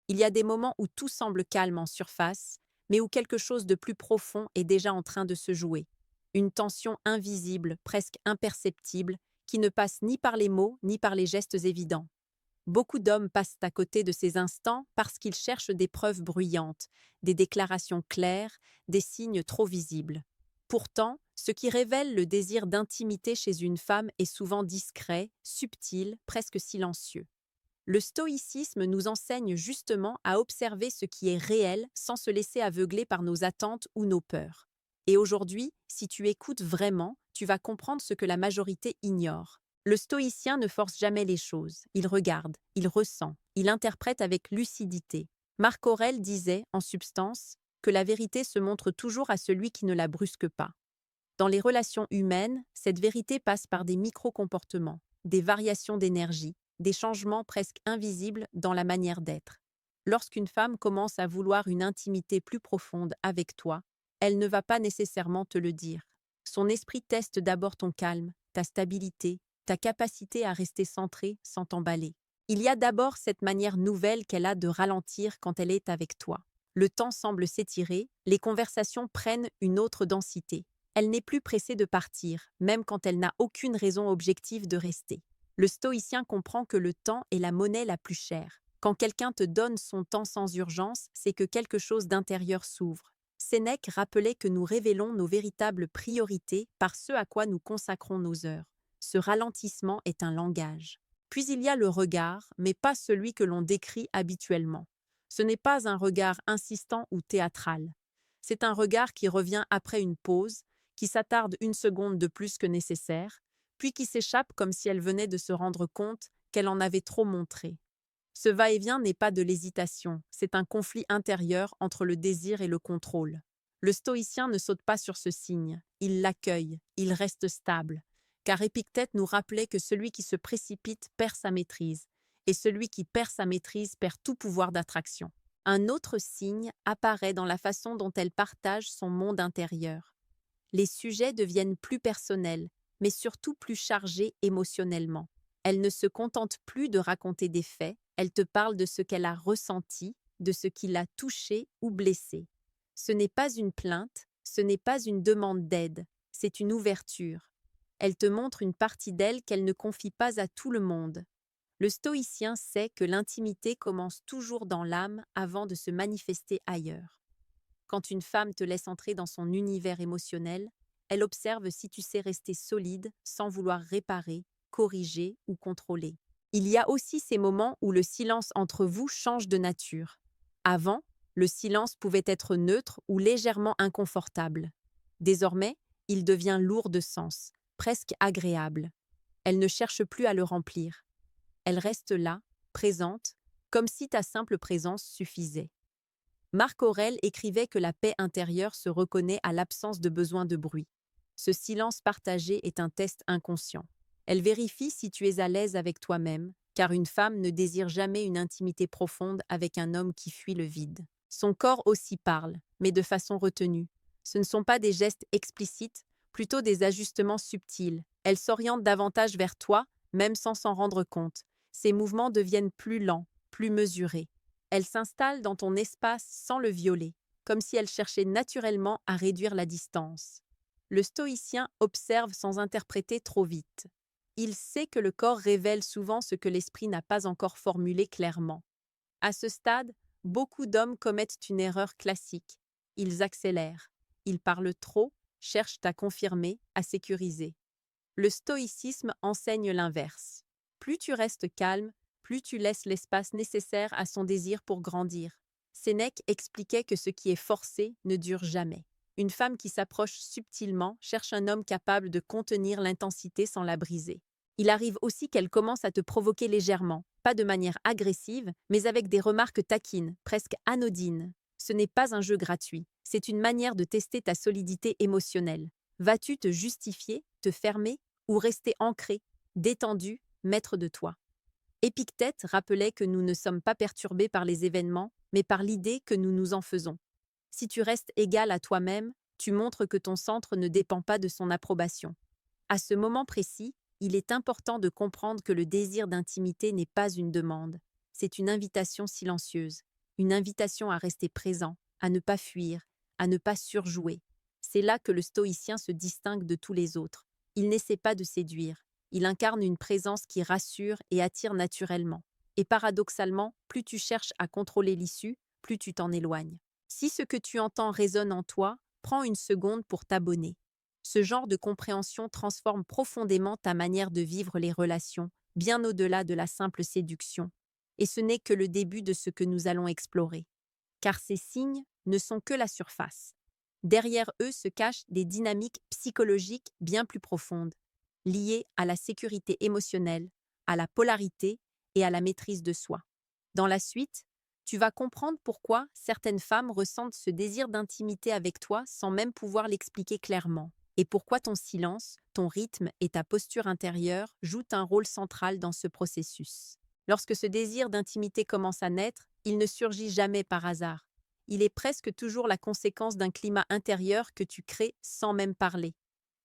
Il y a des moments où tout semble calme en surface, mais où quelque chose de plus profond est déjà en train de se jouer. Une tension invisible, presque imperceptible, qui ne passe ni par les mots ni par les gestes évidents. Beaucoup d'hommes passent à côté de ces instants parce qu'ils cherchent des preuves bruyantes, des déclarations claires, des signes trop visibles. Pourtant, ce qui révèle le désir d'intimité chez une femme est souvent discret, subtil, presque silencieux. Le stoïcisme nous enseigne justement à observer ce qui est réel sans se laisser aveugler par nos attentes ou nos peurs. Et aujourd'hui, si tu écoutes vraiment, tu vas comprendre ce que la majorité ignore. Le stoïcien ne force jamais les choses, il regarde, il ressent, il interprète avec lucidité. Marc Aurèle disait, en substance, que la vérité se montre toujours à celui qui ne la brusque pas. Dans les relations humaines, cette vérité passe par des micro-comportements, des variations d'énergie, des changements presque invisibles dans la manière d'être. Lorsqu'une femme commence à vouloir une intimité plus profonde avec toi, elle ne va pas nécessairement te le dire. Son esprit teste d'abord ton calme, ta stabilité, ta capacité à rester centré sans t'emballer. Il y a d'abord cette manière nouvelle qu'elle a de ralentir quand elle est avec toi. Le temps semble s'étirer, les conversations prennent une autre densité. Elle n'est plus pressée de partir, même quand elle n'a aucune raison objective de rester. Le stoïcien comprend que le temps est la monnaie la plus chère. Quand quelqu'un te donne son temps sans urgence, c'est que quelque chose d'intérieur s'ouvre. Sénèque rappelait que nous révélons nos véritables priorités par ce à quoi nous consacrons nos heures. Ce ralentissement est un langage. Puis il y a le regard, mais pas celui que l'on décrit habituellement. Ce n'est pas un regard insistant ou théâtral. C'est un regard qui revient après une pause, qui s'attarde une seconde de plus que nécessaire, puis qui s'échappe comme si elle venait de se rendre compte qu'elle en avait trop montré. Ce va-et-vient n'est pas de l'hésitation, c'est un conflit intérieur entre le désir et le contrôle. Le stoïcien ne saute pas sur ce signe, il l'accueille, il reste stable, car Épictète nous rappelait que celui qui se précipite perd sa maîtrise, et celui qui perd sa maîtrise perd tout pouvoir d'attraction. Un autre signe apparaît dans la façon dont elle partage son monde intérieur. Les sujets deviennent plus personnels, mais surtout plus chargés émotionnellement. Elle ne se contente plus de raconter des faits, elle te parle de ce qu'elle a ressenti, de ce qui l'a touché ou blessé. Ce n'est pas une plainte, ce n'est pas une demande d'aide, c'est une ouverture. Elle te montre une partie d'elle qu'elle ne confie pas à tout le monde. Le stoïcien sait que l'intimité commence toujours dans l'âme avant de se manifester ailleurs. Quand une femme te laisse entrer dans son univers émotionnel, elle observe si tu sais rester solide sans vouloir réparer, corriger ou contrôler. Il y a aussi ces moments où le silence entre vous change de nature. Avant, le silence pouvait être neutre ou légèrement inconfortable. Désormais, il devient lourd de sens, presque agréable. Elle ne cherche plus à le remplir. Elle reste là, présente, comme si ta simple présence suffisait. Marc Aurèle écrivait que la paix intérieure se reconnaît à l'absence de besoin de bruit. Ce silence partagé est un test inconscient. Elle vérifie si tu es à l'aise avec toi-même, car une femme ne désire jamais une intimité profonde avec un homme qui fuit le vide. Son corps aussi parle, mais de façon retenue. Ce ne sont pas des gestes explicites, plutôt des ajustements subtils. Elle s'oriente davantage vers toi, même sans s'en rendre compte. Ses mouvements deviennent plus lents, plus mesurés. Elle s'installe dans ton espace sans le violer, comme si elle cherchait naturellement à réduire la distance. Le stoïcien observe sans interpréter trop vite. Il sait que le corps révèle souvent ce que l'esprit n'a pas encore formulé clairement. À ce stade, beaucoup d'hommes commettent une erreur classique. Ils accélèrent. Ils parlent trop, cherchent à confirmer, à sécuriser. Le stoïcisme enseigne l'inverse. Plus tu restes calme, plus tu laisses l'espace nécessaire à son désir pour grandir. Sénèque expliquait que ce qui est forcé ne dure jamais. Une femme qui s'approche subtilement cherche un homme capable de contenir l'intensité sans la briser. Il arrive aussi qu'elle commence à te provoquer légèrement, pas de manière agressive, mais avec des remarques taquines, presque anodines. Ce n'est pas un jeu gratuit, c'est une manière de tester ta solidité émotionnelle. Vas-tu te justifier, te fermer, ou rester ancré, détendu, maître de toi? Épictète rappelait que nous ne sommes pas perturbés par les événements, mais par l'idée que nous nous en faisons. Si tu restes égal à toi-même, tu montres que ton centre ne dépend pas de son approbation. À ce moment précis, il est important de comprendre que le désir d'intimité n'est pas une demande, c'est une invitation silencieuse. une invitation à rester présent, à ne pas fuir, à ne pas surjouer. C'est là que le stoïcien se distingue de tous les autres. Il n'essaie pas de séduire, il incarne une présence qui rassure et attire naturellement. Et paradoxalement, plus tu cherches à contrôler l'issue, plus tu t'en éloignes. Si ce que tu entends résonne en toi, prends une seconde pour t'abonner. Ce genre de compréhension transforme profondément ta manière de vivre les relations, bien au-delà de la simple séduction. Et ce n'est que le début de ce que nous allons explorer. Car ces signes ne sont que la surface. Derrière eux se cachent des dynamiques psychologiques bien plus profondes, liées à la sécurité émotionnelle, à la polarité et à la maîtrise de soi. Dans la suite, tu vas comprendre pourquoi certaines femmes ressentent ce désir d'intimité avec toi sans même pouvoir l'expliquer clairement, et pourquoi ton silence, ton rythme et ta posture intérieure jouent un rôle central dans ce processus. Lorsque ce désir d'intimité commence à naître, il ne surgit jamais par hasard. Il est presque toujours la conséquence d'un climat intérieur que tu crées sans même parler.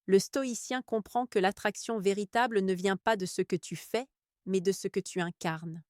Le stoïcien comprend que l'attraction véritable ne vient pas de ce que tu fais, mais de ce que tu incarnes.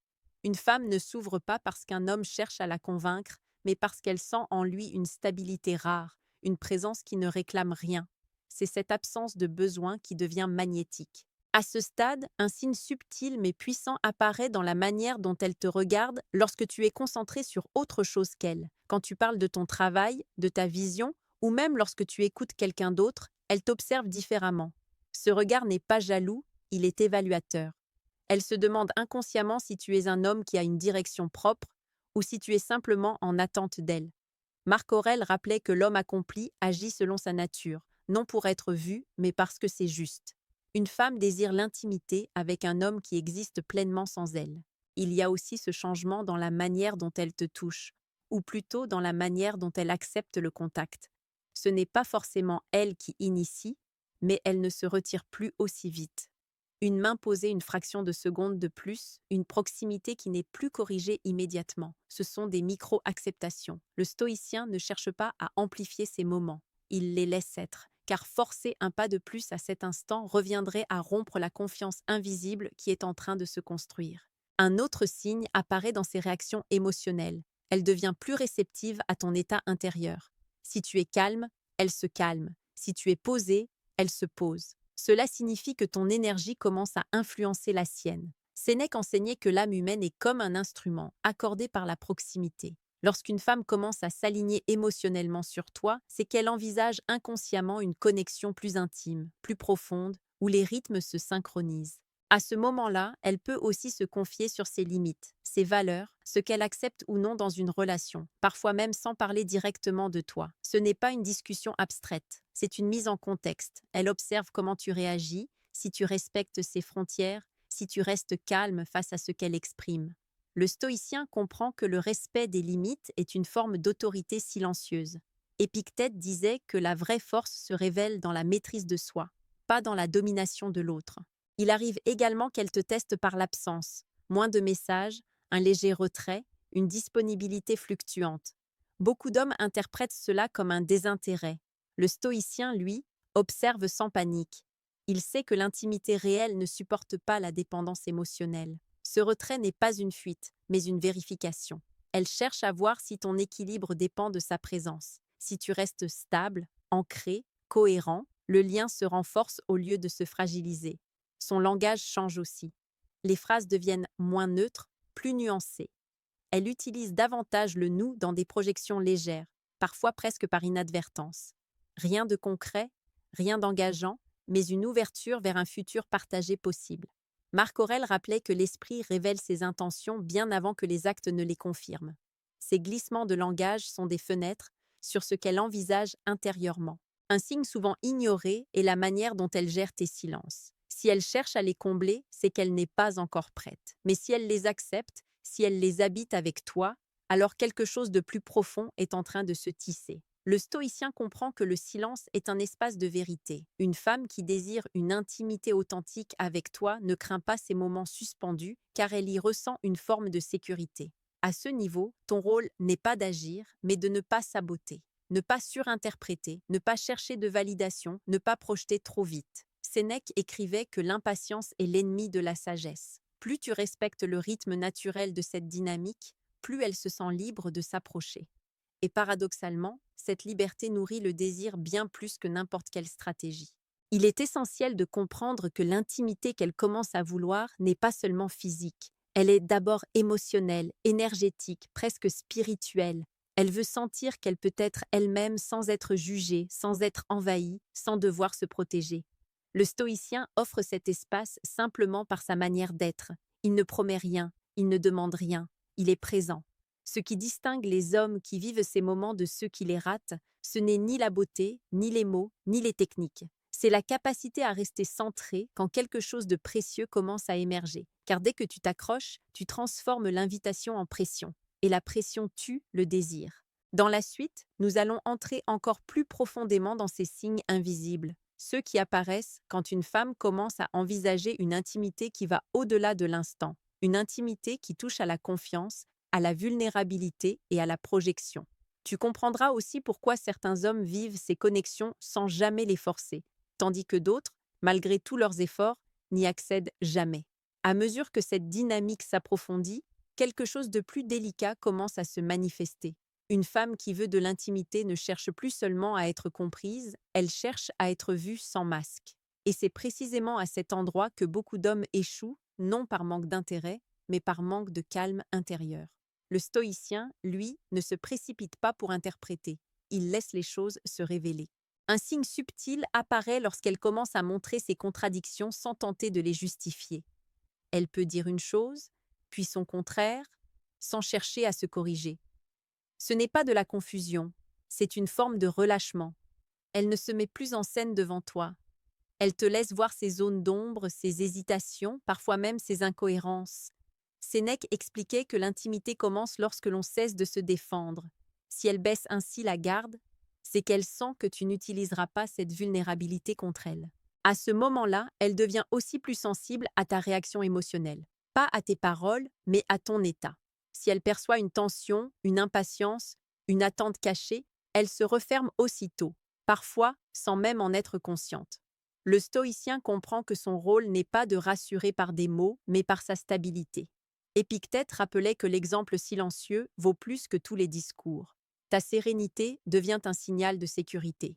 Une femme ne s'ouvre pas parce qu'un homme cherche à la convaincre, mais parce qu'elle sent en lui une stabilité rare, une présence qui ne réclame rien. C'est cette absence de besoin qui devient magnétique. À ce stade, un signe subtil mais puissant apparaît dans la manière dont elle te regarde lorsque tu es concentré sur autre chose qu'elle. Quand tu parles de ton travail, de ta vision, ou même lorsque tu écoutes quelqu'un d'autre, elle t'observe différemment. Ce regard n'est pas jaloux, il est évaluateur. Elle se demande inconsciemment si tu es un homme qui a une direction propre ou si tu es simplement en attente d'elle. Marc Aurèle rappelait que l'homme accompli agit selon sa nature, non pour être vu, mais parce que c'est juste. Une femme désire l'intimité avec un homme qui existe pleinement sans elle. Il y a aussi ce changement dans la manière dont elle te touche, ou plutôt dans la manière dont elle accepte le contact. Ce n'est pas forcément elle qui initie, mais elle ne se retire plus aussi vite. Une main posée une fraction de seconde de plus, une proximité qui n'est plus corrigée immédiatement. Ce sont des micro-acceptations. Le stoïcien ne cherche pas à amplifier ces moments. Il les laisse être, car forcer un pas de plus à cet instant reviendrait à rompre la confiance invisible qui est en train de se construire. Un autre signe apparaît dans ses réactions émotionnelles. Elle devient plus réceptive à ton état intérieur. Si tu es calme, elle se calme. Si tu es posé, elle se pose. Cela signifie que ton énergie commence à influencer la sienne. Sénèque enseignait que l'âme humaine est comme un instrument, accordé par la proximité. Lorsqu'une femme commence à s'aligner émotionnellement sur toi, c'est qu'elle envisage inconsciemment une connexion plus intime, plus profonde, où les rythmes se synchronisent. À ce moment-là, elle peut aussi se confier sur ses limites, ses valeurs, ce qu'elle accepte ou non dans une relation, parfois même sans parler directement de toi. Ce n'est pas une discussion abstraite, c'est une mise en contexte. Elle observe comment tu réagis, si tu respectes ses frontières, si tu restes calme face à ce qu'elle exprime. Le stoïcien comprend que le respect des limites est une forme d'autorité silencieuse. Épictète disait que la vraie force se révèle dans la maîtrise de soi, pas dans la domination de l'autre. Il arrive également qu'elle te teste par l'absence, moins de messages, un léger retrait, une disponibilité fluctuante. Beaucoup d'hommes interprètent cela comme un désintérêt. Le stoïcien, lui, observe sans panique. Il sait que l'intimité réelle ne supporte pas la dépendance émotionnelle. Ce retrait n'est pas une fuite, mais une vérification. Elle cherche à voir si ton équilibre dépend de sa présence. Si tu restes stable, ancré, cohérent, le lien se renforce au lieu de se fragiliser. Son langage change aussi. Les phrases deviennent moins neutres, plus nuancées. Elle utilise davantage le nous dans des projections légères, parfois presque par inadvertance. Rien de concret, rien d'engageant, mais une ouverture vers un futur partagé possible. Marc Aurèle rappelait que l'esprit révèle ses intentions bien avant que les actes ne les confirment. Ces glissements de langage sont des fenêtres sur ce qu'elle envisage intérieurement. Un signe souvent ignoré est la manière dont elle gère tes silences. Si elle cherche à les combler, c'est qu'elle n'est pas encore prête. Mais si elle les accepte, si elle les habite avec toi, alors quelque chose de plus profond est en train de se tisser. Le stoïcien comprend que le silence est un espace de vérité. Une femme qui désire une intimité authentique avec toi ne craint pas ces moments suspendus car elle y ressent une forme de sécurité. À ce niveau, ton rôle n'est pas d'agir, mais de ne pas saboter, ne pas surinterpréter, ne pas chercher de validation, ne pas projeter trop vite. Sénèque écrivait que l'impatience est l'ennemi de la sagesse. Plus tu respectes le rythme naturel de cette dynamique, plus elle se sent libre de s'approcher. Et paradoxalement, cette liberté nourrit le désir bien plus que n'importe quelle stratégie. Il est essentiel de comprendre que l'intimité qu'elle commence à vouloir n'est pas seulement physique. Elle est d'abord émotionnelle, énergétique, presque spirituelle. Elle veut sentir qu'elle peut être elle-même sans être jugée, sans être envahie, sans devoir se protéger. Le stoïcien offre cet espace simplement par sa manière d'être. Il ne promet rien, il ne demande rien, il est présent. Ce qui distingue les hommes qui vivent ces moments de ceux qui les ratent, ce n'est ni la beauté, ni les mots, ni les techniques. C'est la capacité à rester centré quand quelque chose de précieux commence à émerger. Car dès que tu t'accroches, tu transformes l'invitation en pression. Et la pression tue le désir. Dans la suite, nous allons entrer encore plus profondément dans ces signes invisibles, ceux qui apparaissent quand une femme commence à envisager une intimité qui va au-delà de l'instant, une intimité qui touche à la confiance, à la vulnérabilité et à la projection. Tu comprendras aussi pourquoi certains hommes vivent ces connexions sans jamais les forcer, tandis que d'autres, malgré tous leurs efforts, n'y accèdent jamais. À mesure que cette dynamique s'approfondit, quelque chose de plus délicat commence à se manifester. Une femme qui veut de l'intimité ne cherche plus seulement à être comprise, elle cherche à être vue sans masque. Et c'est précisément à cet endroit que beaucoup d'hommes échouent, non par manque d'intérêt, mais par manque de calme intérieur. Le stoïcien, lui, ne se précipite pas pour interpréter, il laisse les choses se révéler. Un signe subtil apparaît lorsqu'elle commence à montrer ses contradictions sans tenter de les justifier. Elle peut dire une chose, puis son contraire, sans chercher à se corriger. Ce n'est pas de la confusion, c'est une forme de relâchement. Elle ne se met plus en scène devant toi. Elle te laisse voir ses zones d'ombre, ses hésitations, parfois même ses incohérences. Sénèque expliquait que l'intimité commence lorsque l'on cesse de se défendre. Si elle baisse ainsi la garde, c'est qu'elle sent que tu n'utiliseras pas cette vulnérabilité contre elle. À ce moment-là, elle devient aussi plus sensible à ta réaction émotionnelle. Pas à tes paroles, mais à ton état. Si elle perçoit une tension, une impatience, une attente cachée, elle se referme aussitôt, parfois sans même en être consciente. Le stoïcien comprend que son rôle n'est pas de rassurer par des mots, mais par sa stabilité. Épictète rappelait que l'exemple silencieux vaut plus que tous les discours. Ta sérénité devient un signal de sécurité.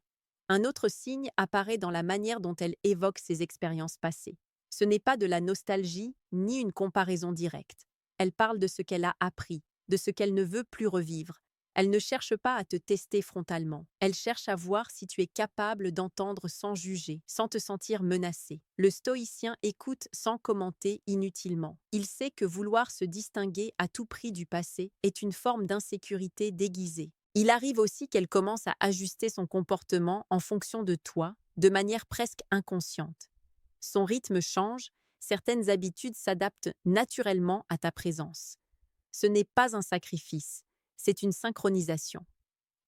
Un autre signe apparaît dans la manière dont elle évoque ses expériences passées. Ce n'est pas de la nostalgie ni une comparaison directe. Elle parle de ce qu'elle a appris, de ce qu'elle ne veut plus revivre. Elle ne cherche pas à te tester frontalement. Elle cherche à voir si tu es capable d'entendre sans juger, sans te sentir menacé. Le stoïcien écoute sans commenter inutilement. Il sait que vouloir se distinguer à tout prix du passé est une forme d'insécurité déguisée. Il arrive aussi qu'elle commence à ajuster son comportement en fonction de toi, de manière presque inconsciente. Son rythme change, certaines habitudes s'adaptent naturellement à ta présence. Ce n'est pas un sacrifice, c'est une synchronisation.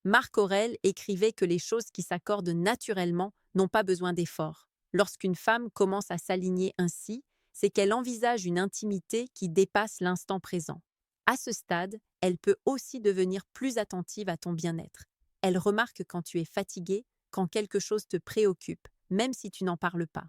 Marc Aurèle écrivait que les choses qui s'accordent naturellement n'ont pas besoin d'effort. Lorsqu'une femme commence à s'aligner ainsi, c'est qu'elle envisage une intimité qui dépasse l'instant présent. À ce stade, elle peut aussi devenir plus attentive à ton bien-être. Elle remarque quand tu es fatigué, quand quelque chose te préoccupe, même si tu n'en parles pas.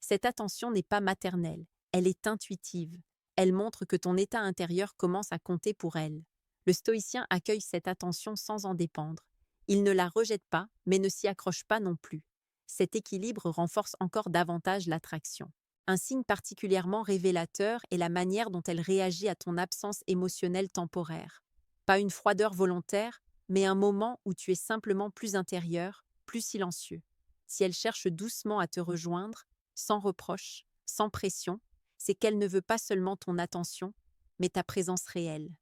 Cette attention n'est pas maternelle, elle est intuitive. Elle montre que ton état intérieur commence à compter pour elle. Le stoïcien accueille cette attention sans en dépendre. Il ne la rejette pas, mais ne s'y accroche pas non plus. Cet équilibre renforce encore davantage l'attraction. Un signe particulièrement révélateur est la manière dont elle réagit à ton absence émotionnelle temporaire. Pas une froideur volontaire, mais un moment où tu es simplement plus intérieur, plus silencieux. Si elle cherche doucement à te rejoindre, sans reproche, sans pression, c'est qu'elle ne veut pas seulement ton attention, mais ta présence réelle.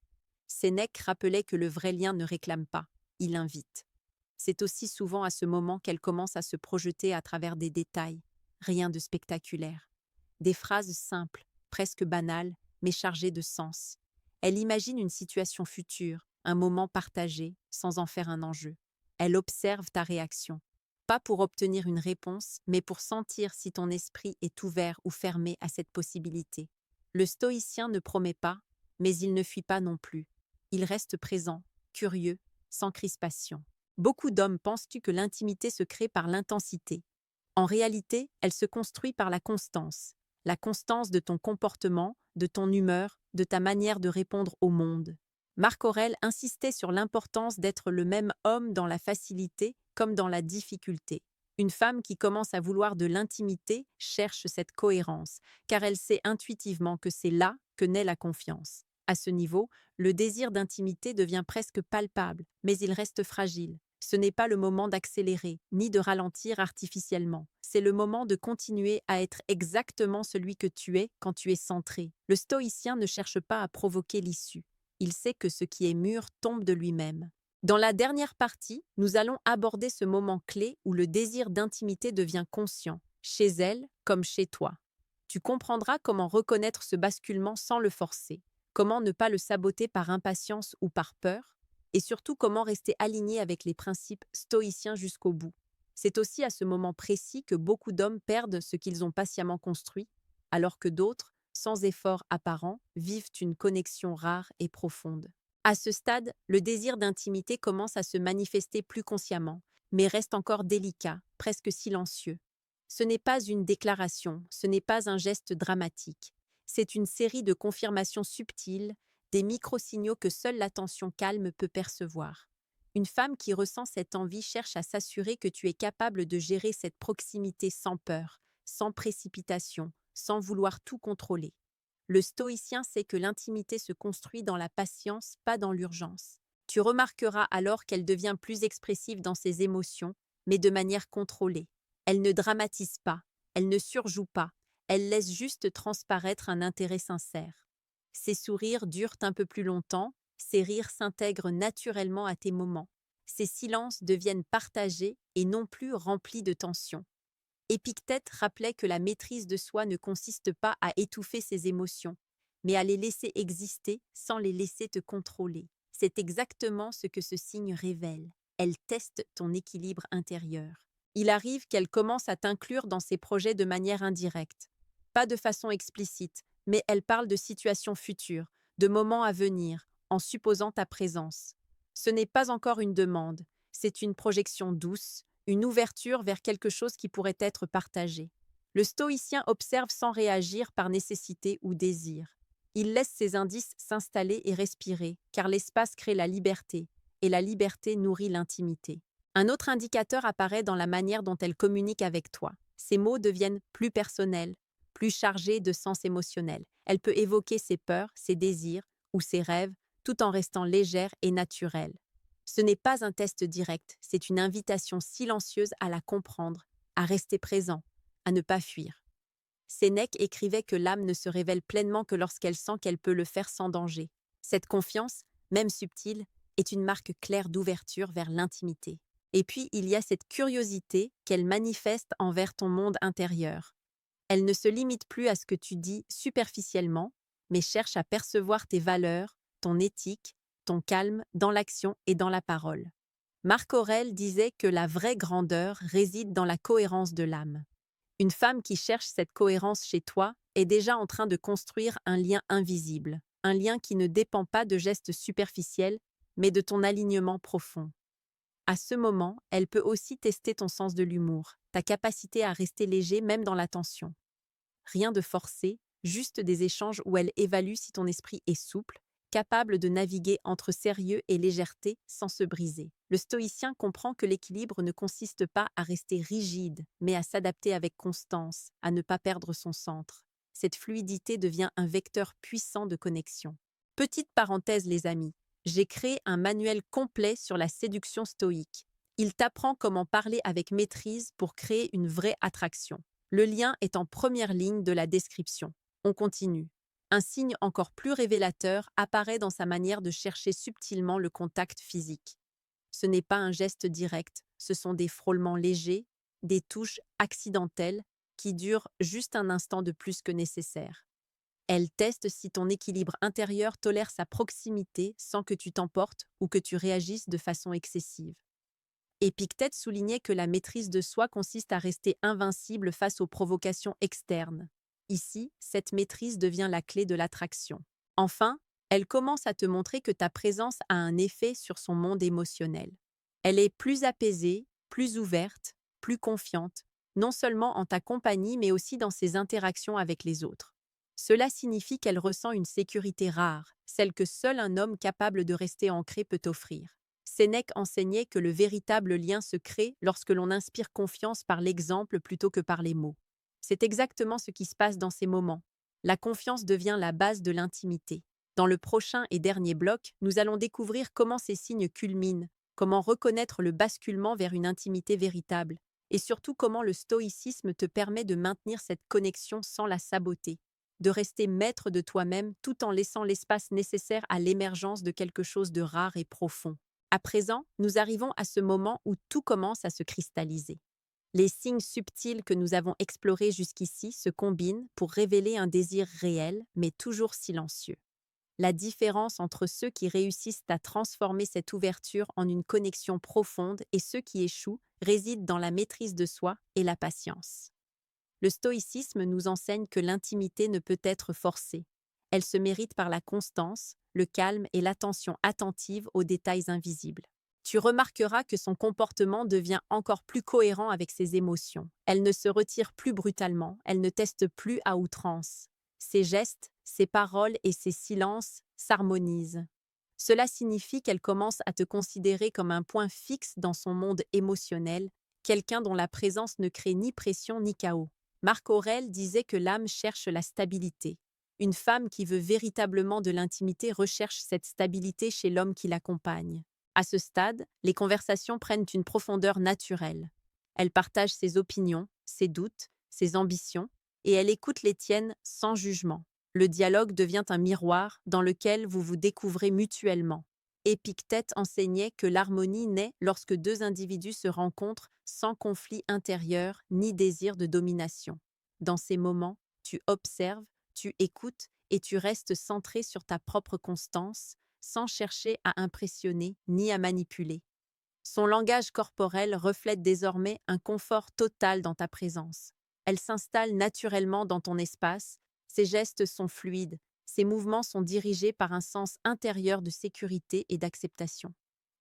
Sénèque rappelait que le vrai lien ne réclame pas, il invite. C'est aussi souvent à ce moment qu'elle commence à se projeter à travers des détails, rien de spectaculaire. Des phrases simples, presque banales, mais chargées de sens. Elle imagine une situation future, un moment partagé, sans en faire un enjeu. Elle observe ta réaction. Pas pour obtenir une réponse, mais pour sentir si ton esprit est ouvert ou fermé à cette possibilité. Le stoïcien ne promet pas, mais il ne fuit pas non plus. Il reste présent, curieux, sans crispation. Beaucoup d'hommes pensent-tu que l'intimité se crée par l'intensité. En réalité, elle se construit par la constance de ton comportement, de ton humeur, de ta manière de répondre au monde. Marc Aurèle insistait sur l'importance d'être le même homme dans la facilité comme dans la difficulté. Une femme qui commence à vouloir de l'intimité cherche cette cohérence, car elle sait intuitivement que c'est là que naît la confiance. À ce niveau, le désir d'intimité devient presque palpable, mais il reste fragile. Ce n'est pas le moment d'accélérer, ni de ralentir artificiellement. C'est le moment de continuer à être exactement celui que tu es quand tu es centré. Le stoïcien ne cherche pas à provoquer l'issue. Il sait que ce qui est mûr tombe de lui-même. Dans la dernière partie, nous allons aborder ce moment clé où le désir d'intimité devient conscient, chez elle comme chez toi. Tu comprendras comment reconnaître ce basculement sans le forcer, comment ne pas le saboter par impatience ou par peur, et surtout comment rester aligné avec les principes stoïciens jusqu'au bout. C'est aussi à ce moment précis que beaucoup d'hommes perdent ce qu'ils ont patiemment construit, alors que d'autres, sans effort apparent, vivent une connexion rare et profonde. À ce stade, le désir d'intimité commence à se manifester plus consciemment, mais reste encore délicat, presque silencieux. Ce n'est pas une déclaration, ce n'est pas un geste dramatique. C'est une série de confirmations subtiles, des micro-signaux que seule l'attention calme peut percevoir. Une femme qui ressent cette envie cherche à s'assurer que tu es capable de gérer cette proximité sans peur, sans précipitation, sans vouloir tout contrôler. Le stoïcien sait que l'intimité se construit dans la patience, pas dans l'urgence. Tu remarqueras alors qu'elle devient plus expressive dans ses émotions, mais de manière contrôlée. Elle ne dramatise pas, elle ne surjoue pas, elle laisse juste transparaître un intérêt sincère. Ses sourires durent un peu plus longtemps, ses rires s'intègrent naturellement à tes moments. Ses silences deviennent partagés et non plus remplis de tension. Épictète rappelait que la maîtrise de soi ne consiste pas à étouffer ses émotions, mais à les laisser exister sans les laisser te contrôler. C'est exactement ce que ce signe révèle. Elle teste ton équilibre intérieur. Il arrive qu'elle commence à t'inclure dans ses projets de manière indirecte. Pas de façon explicite, mais elle parle de situations futures, de moments à venir, en supposant ta présence. Ce n'est pas encore une demande, c'est une projection douce, une ouverture vers quelque chose qui pourrait être partagé. Le stoïcien observe sans réagir par nécessité ou désir. Il laisse ses indices s'installer et respirer, car l'espace crée la liberté, et la liberté nourrit l'intimité. Un autre indicateur apparaît dans la manière dont elle communique avec toi. Ses mots deviennent plus personnels, plus chargés de sens émotionnel. Elle peut évoquer ses peurs, ses désirs ou ses rêves, tout en restant légère et naturelle. Ce n'est pas un test direct, c'est une invitation silencieuse à la comprendre, à rester présent, à ne pas fuir. Sénèque écrivait que l'âme ne se révèle pleinement que lorsqu'elle sent qu'elle peut le faire sans danger. Cette confiance, même subtile, est une marque claire d'ouverture vers l'intimité. Et puis, il y a cette curiosité qu'elle manifeste envers ton monde intérieur. Elle ne se limite plus à ce que tu dis superficiellement, mais cherche à percevoir tes valeurs, ton éthique, ton calme dans l'action et dans la parole. Marc Aurèle disait que la vraie grandeur réside dans la cohérence de l'âme. Une femme qui cherche cette cohérence chez toi est déjà en train de construire un lien invisible, un lien qui ne dépend pas de gestes superficiels, mais de ton alignement profond. À ce moment, elle peut aussi tester ton sens de l'humour, ta capacité à rester léger même dans la tension. Rien de forcé, juste des échanges où elle évalue si ton esprit est souple, capable de naviguer entre sérieux et légèreté sans se briser. Le stoïcien comprend que l'équilibre ne consiste pas à rester rigide, mais à s'adapter avec constance, à ne pas perdre son centre. Cette fluidité devient un vecteur puissant de connexion. Petite parenthèse les amis, j'ai créé un manuel complet sur la séduction stoïque. Il t'apprend comment parler avec maîtrise pour créer une vraie attraction. Le lien est en première ligne de la description. On continue. Un signe encore plus révélateur apparaît dans sa manière de chercher subtilement le contact physique. Ce n'est pas un geste direct, ce sont des frôlements légers, des touches accidentelles qui durent juste un instant de plus que nécessaire. Elle teste si ton équilibre intérieur tolère sa proximité sans que tu t'emportes ou que tu réagisses de façon excessive. Épictète soulignait que la maîtrise de soi consiste à rester invincible face aux provocations externes. Ici, cette maîtrise devient la clé de l'attraction. Enfin, elle commence à te montrer que ta présence a un effet sur son monde émotionnel. Elle est plus apaisée, plus ouverte, plus confiante, non seulement en ta compagnie mais aussi dans ses interactions avec les autres. Cela signifie qu'elle ressent une sécurité rare, celle que seul un homme capable de rester ancré peut offrir. Sénèque enseignait que le véritable lien se crée lorsque l'on inspire confiance par l'exemple plutôt que par les mots. C'est exactement ce qui se passe dans ces moments. La confiance devient la base de l'intimité. Dans le prochain et dernier bloc, nous allons découvrir comment ces signes culminent, comment reconnaître le basculement vers une intimité véritable, et surtout comment le stoïcisme te permet de maintenir cette connexion sans la saboter, de rester maître de toi-même tout en laissant l'espace nécessaire à l'émergence de quelque chose de rare et profond. À présent, nous arrivons à ce moment où tout commence à se cristalliser. Les signes subtils que nous avons explorés jusqu'ici se combinent pour révéler un désir réel, mais toujours silencieux. La différence entre ceux qui réussissent à transformer cette ouverture en une connexion profonde et ceux qui échouent réside dans la maîtrise de soi et la patience. Le stoïcisme nous enseigne que l'intimité ne peut être forcée. Elle se mérite par la constance, le calme et l'attention attentive aux détails invisibles. Tu remarqueras que son comportement devient encore plus cohérent avec ses émotions. Elle ne se retire plus brutalement, elle ne teste plus à outrance. Ses gestes, ses paroles et ses silences s'harmonisent. Cela signifie qu'elle commence à te considérer comme un point fixe dans son monde émotionnel, quelqu'un dont la présence ne crée ni pression ni chaos. Marc Aurèle disait que l'âme cherche la stabilité. Une femme qui veut véritablement de l'intimité recherche cette stabilité chez l'homme qui l'accompagne. À ce stade, les conversations prennent une profondeur naturelle. Elle partage ses opinions, ses doutes, ses ambitions, et elle écoute les tiennes sans jugement. Le dialogue devient un miroir dans lequel vous vous découvrez mutuellement. Épictète enseignait que l'harmonie naît lorsque deux individus se rencontrent sans conflit intérieur ni désir de domination. Dans ces moments, tu observes, tu écoutes et tu restes centré sur ta propre constance, sans chercher à impressionner ni à manipuler. Son langage corporel reflète désormais un confort total dans ta présence. Elle s'installe naturellement dans ton espace, ses gestes sont fluides, ses mouvements sont dirigés par un sens intérieur de sécurité et d'acceptation.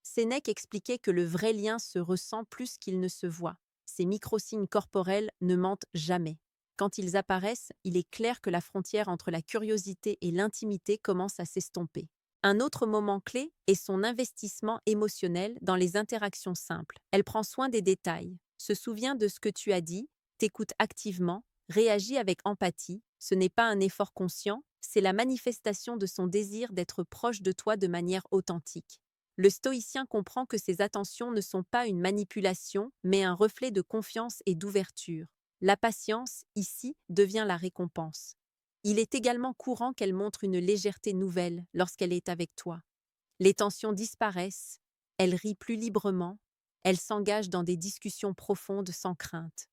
Sénèque expliquait que le vrai lien se ressent plus qu'il ne se voit. Ces microsignes corporels ne mentent jamais. Quand ils apparaissent, il est clair que la frontière entre la curiosité et l'intimité commence à s'estomper. Un autre moment clé est son investissement émotionnel dans les interactions simples. Elle prend soin des détails, se souvient de ce que tu as dit, t'écoute activement, réagit avec empathie. Ce n'est pas un effort conscient, c'est la manifestation de son désir d'être proche de toi de manière authentique. Le stoïcien comprend que ces attentions ne sont pas une manipulation, mais un reflet de confiance et d'ouverture. La patience, ici, devient la récompense. Il est également courant qu'elle montre une légèreté nouvelle lorsqu'elle est avec toi. Les tensions disparaissent, elle rit plus librement, elle s'engage dans des discussions profondes sans crainte.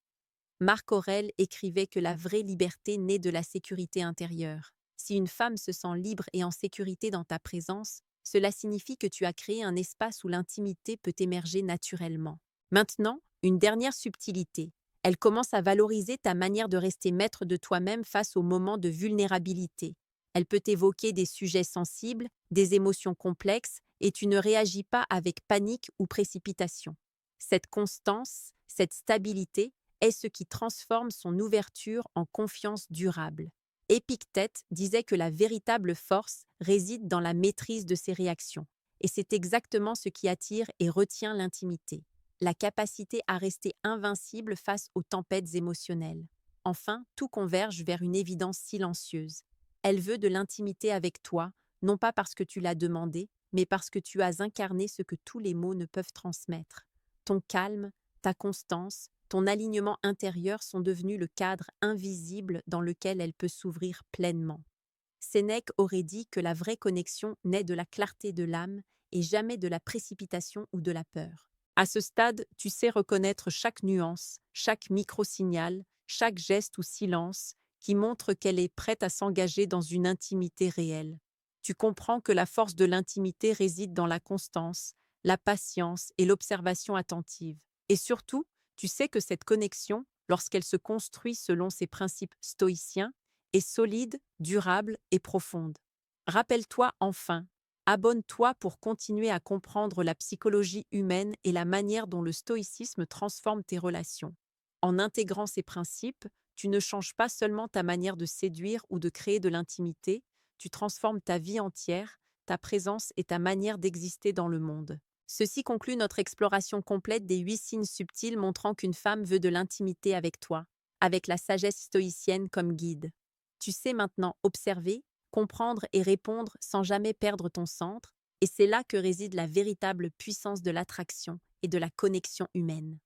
Marc Aurèle écrivait que la vraie liberté naît de la sécurité intérieure. Si une femme se sent libre et en sécurité dans ta présence, cela signifie que tu as créé un espace où l'intimité peut émerger naturellement. Maintenant, une dernière subtilité. Elle commence à valoriser ta manière de rester maître de toi-même face aux moments de vulnérabilité. Elle peut évoquer des sujets sensibles, des émotions complexes, et tu ne réagis pas avec panique ou précipitation. Cette constance, cette stabilité, est ce qui transforme son ouverture en confiance durable. Épictète disait que la véritable force réside dans la maîtrise de ses réactions, et c'est exactement ce qui attire et retient l'intimité. La capacité à rester invincible face aux tempêtes émotionnelles. Enfin, tout converge vers une évidence silencieuse. Elle veut de l'intimité avec toi, non pas parce que tu l'as demandé, mais parce que tu as incarné ce que tous les mots ne peuvent transmettre. Ton calme, ta constance, ton alignement intérieur sont devenus le cadre invisible dans lequel elle peut s'ouvrir pleinement. Sénèque aurait dit que la vraie connexion naît de la clarté de l'âme et jamais de la précipitation ou de la peur. À ce stade, tu sais reconnaître chaque nuance, chaque micro-signal, chaque geste ou silence qui montre qu'elle est prête à s'engager dans une intimité réelle. Tu comprends que la force de l'intimité réside dans la constance, la patience et l'observation attentive. Et surtout, tu sais que cette connexion, lorsqu'elle se construit selon ses principes stoïciens, est solide, durable et profonde. Rappelle-toi enfin, abonne-toi pour continuer à comprendre la psychologie humaine et la manière dont le stoïcisme transforme tes relations. En intégrant ces principes, Tu ne changes pas seulement ta manière de séduire ou de créer de l'intimité, tu transformes ta vie entière, ta présence et ta manière d'exister dans le monde. Ceci conclut notre exploration complète des 8 signes subtils montrant qu'une femme veut de l'intimité avec toi, avec la sagesse stoïcienne comme guide. Tu sais maintenant observer, comprendre et répondre sans jamais perdre ton centre, et c'est là que réside la véritable puissance de l'attraction et de la connexion humaine.